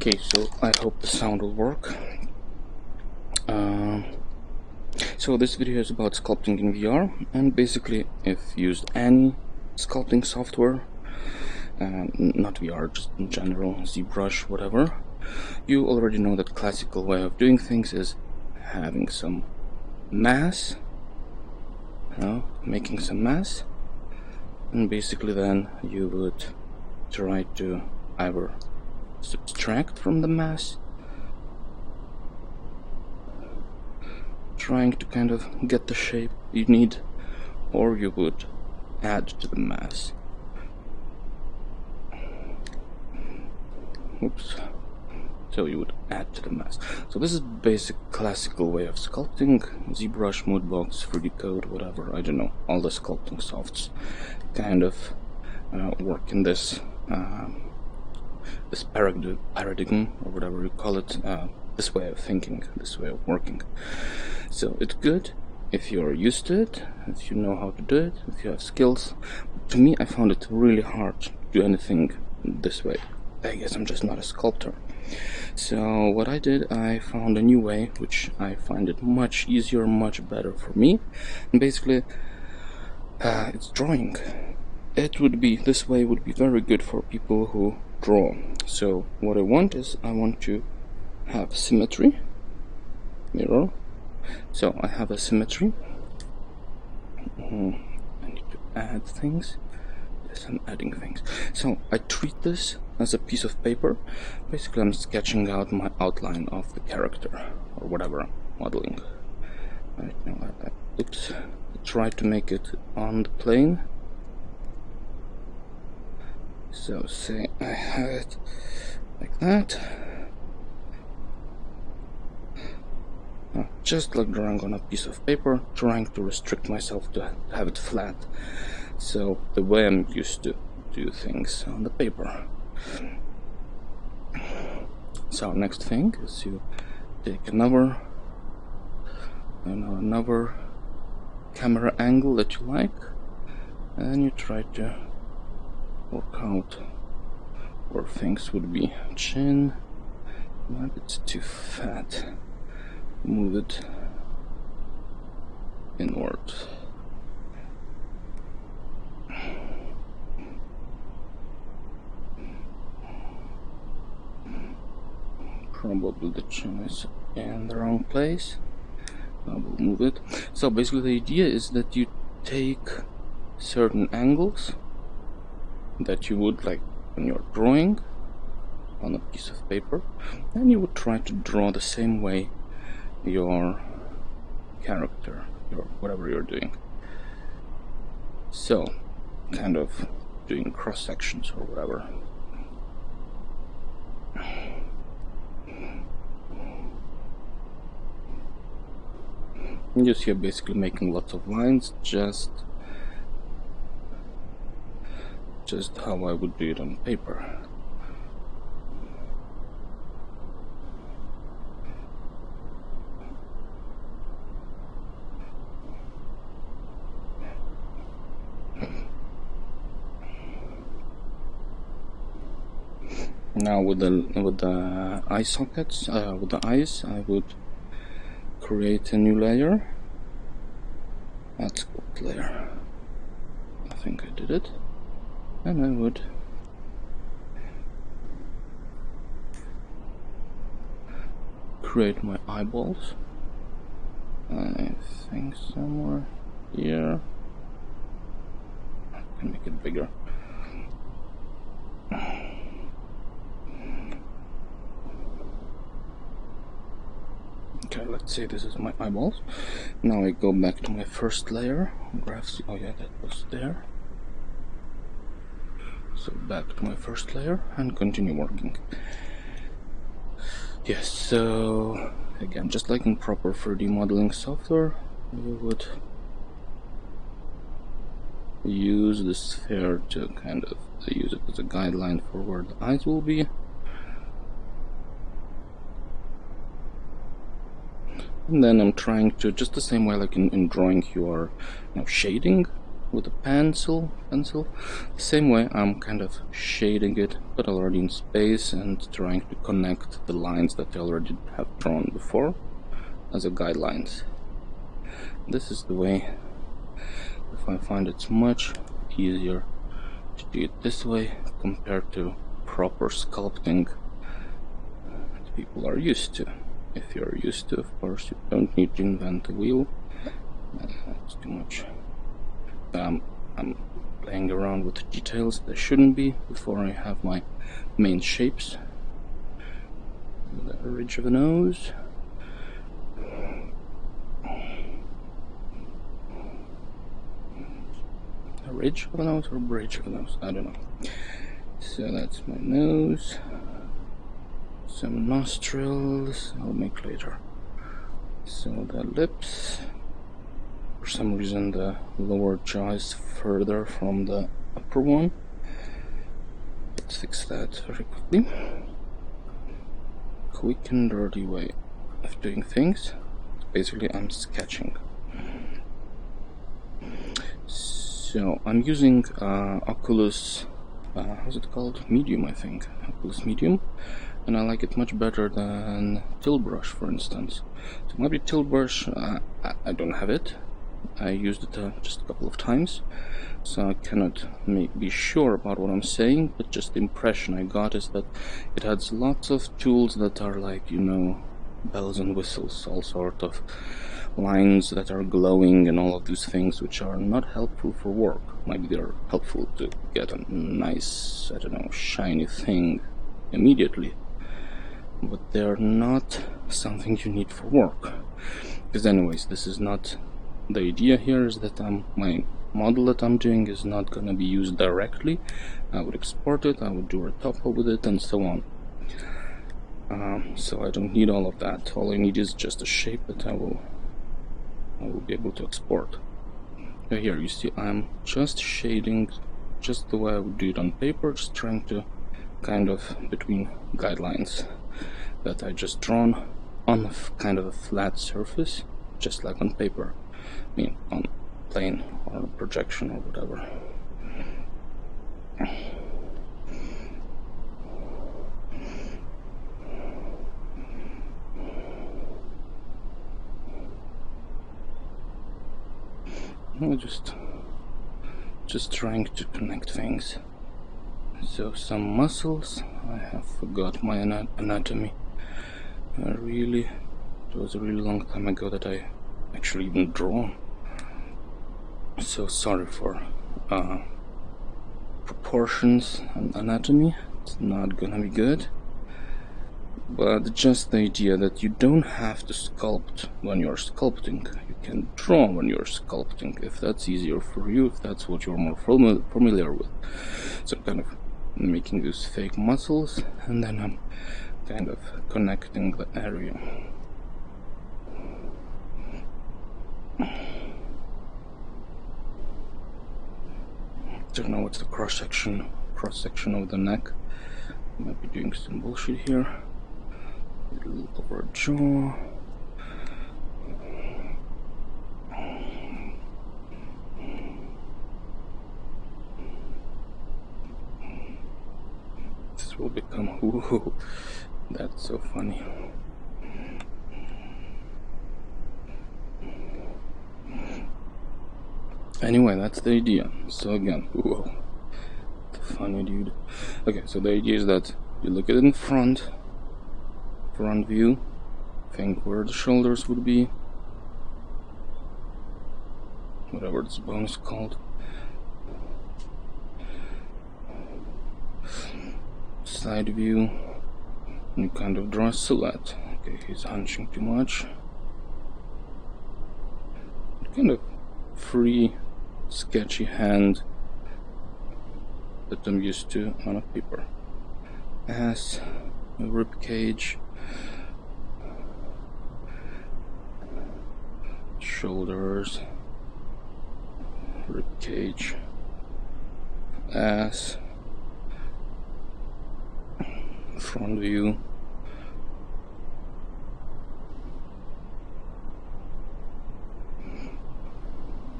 Okay, so I hope the sound will work. So this video is about sculpting in VR, and basically if you used any sculpting software, not VR, just in general, ZBrush, whatever, you already know that classical way of doing things is having some mass, making some mass, and basically then you would try to either subtract from the mass, trying to kind of get the shape you need, or you would add to the mass. Oops. So you would add to the mass. So this is basic classical way of sculpting. ZBrush, Moodbox, 3D Code, whatever, I don't know, all the sculpting softs kind of work in this this paradigm, or whatever you call it, this way of thinking, this way of working. So it's good if you're used to it, if you know how to do it, if you have skills. To me, I found it really hard to do anything this way. I guess I'm just not a sculptor. So what I did, I found a new way, which I find it much easier, much better for me. And basically, it's drawing. This way would be very good for people who draw. So what I want is, I want to have symmetry, mirror. So I have a symmetry. I need to add things. Yes, I'm adding things. So I treat this as a piece of paper. Basically, I'm sketching out my outline of the character, or whatever I'm modeling. Right now, oops, I try to make it on the plane. So say I have it like that. Just like drawing on a piece of paper, trying to restrict myself to have it flat. So the way I'm used to do things on the paper. So next thing is you take another camera angle that you like, and you try to work out where things would be. Chin, maybe it's too fat. Move it inward. Probably the chin is in the wrong place. I will move it. So basically the idea is that you take certain angles that you would like when you're drawing on a piece of paper, and you would try to draw the same way your character, your whatever you're doing. So kind of doing cross sections or whatever. And you see I'm basically making lots of lines, just how I would do it on paper. Now with the eye sockets, with the eyes, I would create a new layer. Add sculpt layer. I think I did it. And I would create my eyeballs. I think somewhere here. I can make it bigger. Okay, let's say this is my eyeballs. Now I go back to my first layer. Graphs. Oh yeah, that was there. So back to my first layer and continue working. Yes, so again, just like in proper 3D modeling software, you would use the sphere to kind of use it as a guideline for where the eyes will be. And then I'm trying to, just the same way like in drawing you are shading, with a pencil. The same way I'm kind of shading it, but already in space, and trying to connect the lines that I already have drawn before as a guidelines. This is the way. If I find it's much easier to do it this way compared to proper sculpting that people are used to. If you're used to, of course, you don't need to invent the wheel. That's too much. I'm playing around with details that shouldn't be before I have my main shapes. The ridge of a nose. A ridge of a nose or a bridge of a nose? I don't know. So that's my nose. Some nostrils I'll make later. So the lips. For some reason the lower jaw is further from the upper one. Let's fix that very quickly. Quick and dirty way of doing things. Basically I'm sketching. So I'm using oculus, how's it called? Medium, I think. Oculus Medium. And I like it much better than Tilt Brush, for instance. So maybe Tilt Brush, I don't have it. I used it just a couple of times, so I cannot be sure about what I'm saying, but just the impression I got is that it has lots of tools that are like, you know, bells and whistles, all sort of lines that are glowing and all of these things which are not helpful for work. Maybe they're helpful to get a nice, I don't know, shiny thing immediately, but they're not something you need for work. Because anyways, this is not the idea. Here is that my model that I'm doing is not going to be used directly. I would export it, I would do a topo with it, and so on. So I don't need all of that. All I need is just a shape that I will be able to export. Now here you see I'm just shading just the way I would do it on paper, just trying to kind of between guidelines that I just drawn on kind of a flat surface, just like on paper. I mean, on plane or projection or whatever. I'm just trying to connect things. So some muscles. I have forgot my anatomy. It was a really long time ago that I actually even drawn. So sorry for proportions and anatomy. It's not gonna be good. But just the idea that you don't have to sculpt when you're sculpting. You can draw when you're sculpting, if that's easier for you, if that's what you're more familiar with. So I'm kind of making these fake muscles, and then I'm kind of connecting the area. Don't know what's the cross section of the neck. Might be doing some bullshit here. A little lower jaw. This will become ooh, that's so funny. Anyway, that's the idea. So again, whoa, funny dude. Okay, so the idea is that you look at it in front view, think where the shoulders would be, whatever this bone is called. Side view, and you kind of draw a silhouette. Okay, he's hunching too much. Kind of free, sketchy hand that I'm used to on a paper. Ass, a rib cage, shoulders, rib cage, ass, front view,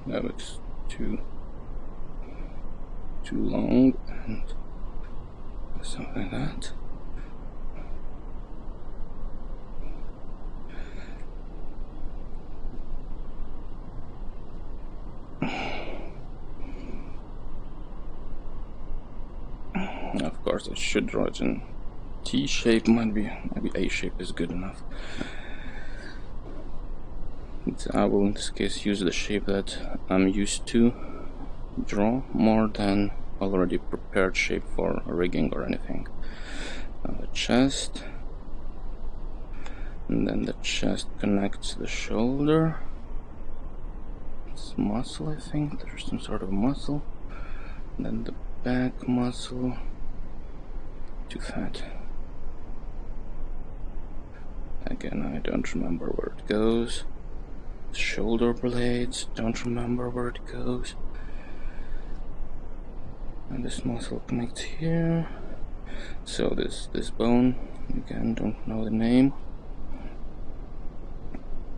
that looks too too long, and something like that. Of course, I should draw it in T shape. Maybe A shape is good enough. I will in this case use the shape that I'm used to draw more than already prepared shape for rigging or anything. Now the chest, and then the chest connects the shoulder. It's muscle, I think. There's some sort of muscle. And then the back muscle. Too fat. Again, I don't remember where it goes. Shoulder blades, don't remember where it goes. And this muscle connects here. So this bone, again, don't know the name.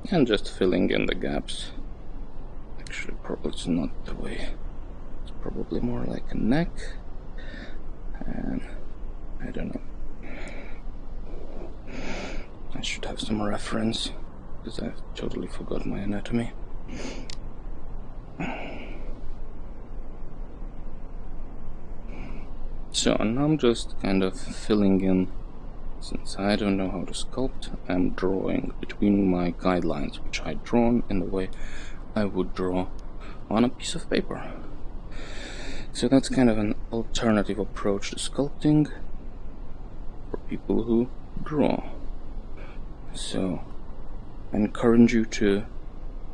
And just filling in the gaps. Actually, probably it's not the way. It's probably more like a neck. And I don't know. I should have some reference, because I've totally forgot my anatomy. So now I'm just kind of filling in, since I don't know how to sculpt, I'm drawing between my guidelines, which I'd drawn in the way I would draw on a piece of paper. So that's kind of an alternative approach to sculpting for people who draw. So I encourage you to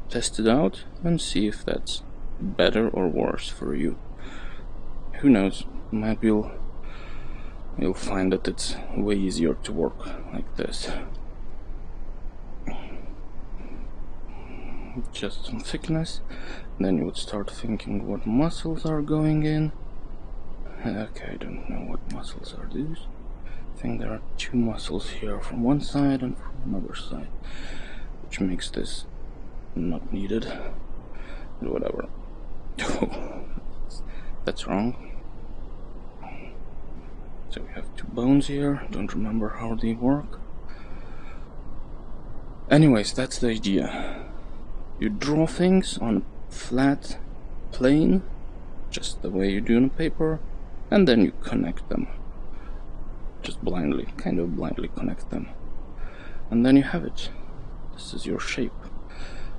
test it out and see if that's better or worse for you. Who knows, maybe you'll find that it's way easier to work like this. Just some thickness, then you would start thinking what muscles are going in. Okay, I don't know what muscles are these. I think there are two muscles here from one side and from another side, which makes this not needed. But whatever. That's wrong. So we have two bones here. Don't remember how they work. Anyways, that's the idea. You draw things on a flat plane, just the way you do on paper, and then you connect them. Just blindly, kind of blindly connect them. And then you have it. This is your shape.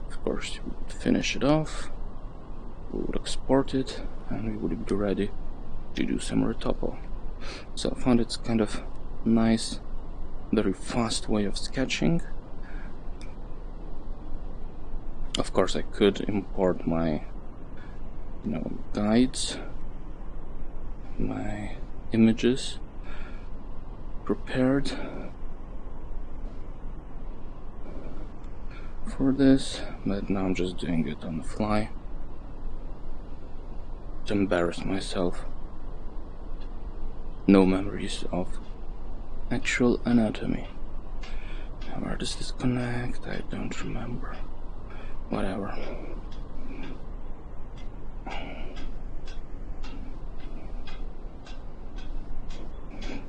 Of course, you would finish it off, we would export it, and we would be ready to do some retopo. So I found it's kind of nice, very fast way of sketching. Of course, I could import my, guides, my images prepared for this, but now I'm just doing it on the fly to embarrass myself. No memories of actual anatomy. Where does this connect? I don't remember. Whatever.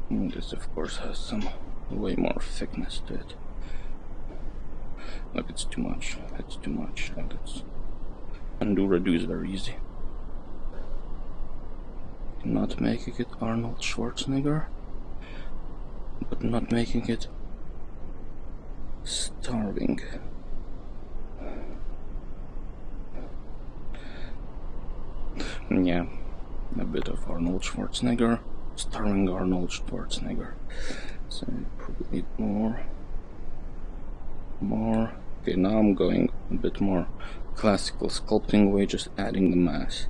And this of course has some way more thickness to it. Look, it's too much. It's too much. Let's undo reduce very easy. Not making it Arnold Schwarzenegger, but not making it starving. Yeah, a bit of Arnold Schwarzenegger, starring Arnold Schwarzenegger. So probably need more. Okay, now I'm going a bit more classical sculpting way, just adding the mass.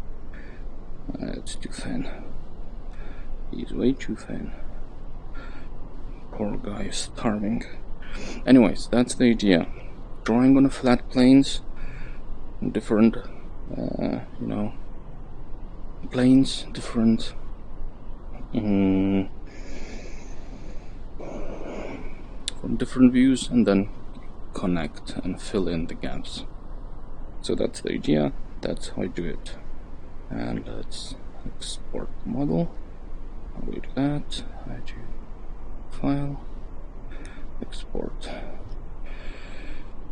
It's too thin. He's way too thin. Poor guy is starving. Anyways, that's the idea. Drawing on a flat planes, different, planes, different from different views, and then connect and fill in the gaps. So that's the idea, that's how I do it. And let's export model. How do we do that? IG file, export.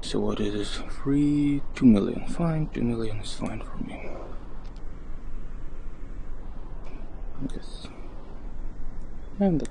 So what is this? 2 million. Fine, 2 million is fine for me. Yes. And that's